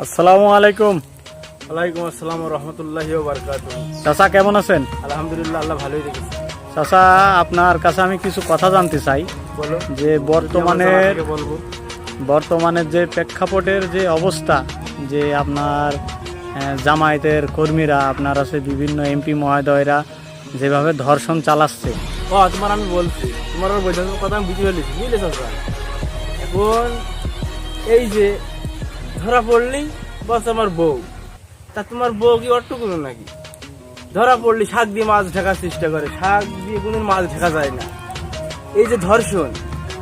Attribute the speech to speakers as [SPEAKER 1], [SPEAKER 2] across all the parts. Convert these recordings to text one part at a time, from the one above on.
[SPEAKER 1] আসসালামু আলাইকুম।
[SPEAKER 2] ওয়ালাইকুম আসসালাম ওয়া রাহমাতুল্লাহি ওয়া বারাকাতুহু।
[SPEAKER 1] চাচা কেমন আছেন?
[SPEAKER 2] আলহামদুলিল্লাহ, আল্লাহ ভালোই রেখেছে।
[SPEAKER 1] চাচা, আপনার কাছে আমি কিছু কথা জানতে চাই
[SPEAKER 2] বলো।
[SPEAKER 1] যে
[SPEAKER 2] বলবো।
[SPEAKER 1] বর্তমানের যে প্রেক্ষাপটের যে অবস্থা, যে আপনার জামায়াতের কর্মীরা, আপনার আছে বিভিন্ন এমপি মহোদয়রা যেভাবে ধর্ষণ চালাচ্ছে।
[SPEAKER 2] তোমার আমি বলছি, তোমার বৈধতার কথা আমি বুঝে ফেলেছি, বুঝলে চাচা? এখন এই যে ধরা পড়লি বস আমার বউ, তা তোমার বউ কি অট্টুকুনো নাকি? ধরা পড়লি শাক দিয়ে মাছ ঢাকার চেষ্টা করে, শাক দিয়ে কোনদিন মাছ ঢাকা যায় না। এই যে ধর্ষণ,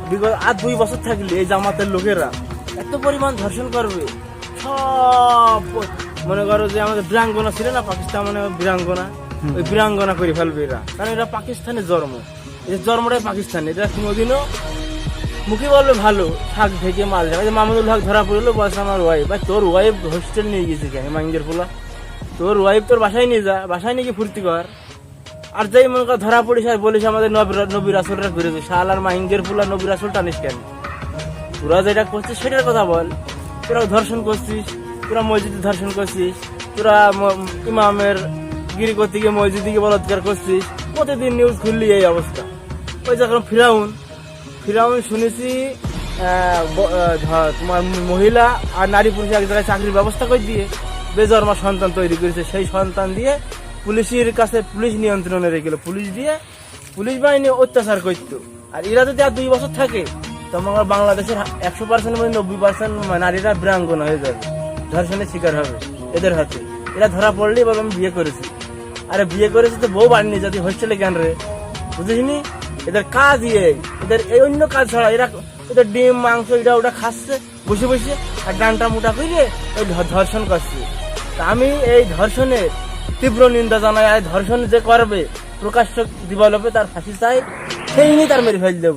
[SPEAKER 2] বিগত আর 2 বছর থাকলে এই জামাতের লোকেরা এত পরিমাণ ধর্ষণ করবে। সব মনে করো যে আমাদের বীরাঙ্গনা ছিল না, পাকিস্তান মানে বীরাঙ্গনা, ওই বীরাঙ্গনা করে ফেলবে এরা, কারণ এরা পাকিস্তানের জন্ম, এদের জন্মটাই পাকিস্তানে। এরা কোনোদিনও মুখে বলবে ভালো শাক ঢেকে মাছ ঢাকা। মামুনুল হক ধরা পড়লো, বলছে আমার ওয়াইফ, ভাই তোর ওয়াইফ হোস্টেল নিয়ে গেছে কেন মাইঙ্গের পোলা? তোর ওয়াইফ তোর বাসায় নিয়ে যা, বাসায় নিয়ে গিয়ে ফুর্তি কর। আর যাই মনে কর ধরা পড়িস আর বলিস আমাদের নবী রাসূলরা ঘুরেছে, শাল আর মাহিঙ্গের ফুলা নবী রাসূল টানিস কেন? তোরা যেটা করছিস সেটার কথা বল। তোরা ধর্ষণ করছিস, তোরা মসজিদে ধর্ষণ করছিস, তোরা ইমামের গিরি করতে গিয়ে মসজিদে গিয়ে বলাৎকার করছিস। প্রতিদিন নিউজ খুললি এই অবস্থা। ওই যখন ফিরাউন শুনেছি তোমার মহিলা আর নারী পুরুষ এক জায়গায় চাকরির ব্যবস্থা করে দিয়ে বেজন্মা সন্তান তৈরি করেছে, সেই সন্তান দিয়ে পুলিশের কাছে পুলিশ নিয়ন্ত্রণে রেখে গেল, পুলিশ বাহিনী অত্যাচার করতো। আর এরা যদি আর 2 বছর থাকে তখন বাংলাদেশের 100% মানে 90% নারীরা বীরাঙ্গনা হয়ে যাবে, ধর্ষণের শিকার হবে এদের হাতে। এরা ধরা পড়লেই বলে আমি বিয়ে করেছি। আরে বিয়ে করেছি তো বউ বাড়িনি, যদি হোস্টেলে কেন রে? বুঝিসনি? এদের কাজ এদের এই অন্য কাজ ছাড়া এদের ডিম মাংস এটা ওটা খাচ্ছে বসে বসে, আর ডানটা মোটা করে এই ধর্ষণ করছে। তা আমি এই ধর্ষণের তীব্র নিন্দা জানাই। আর ধর্ষণ যে করবে প্রকাশ্য দিবালোপে তার ফাঁসি চাই, সেই নিয়ে তার মেরে ফেল দেবো।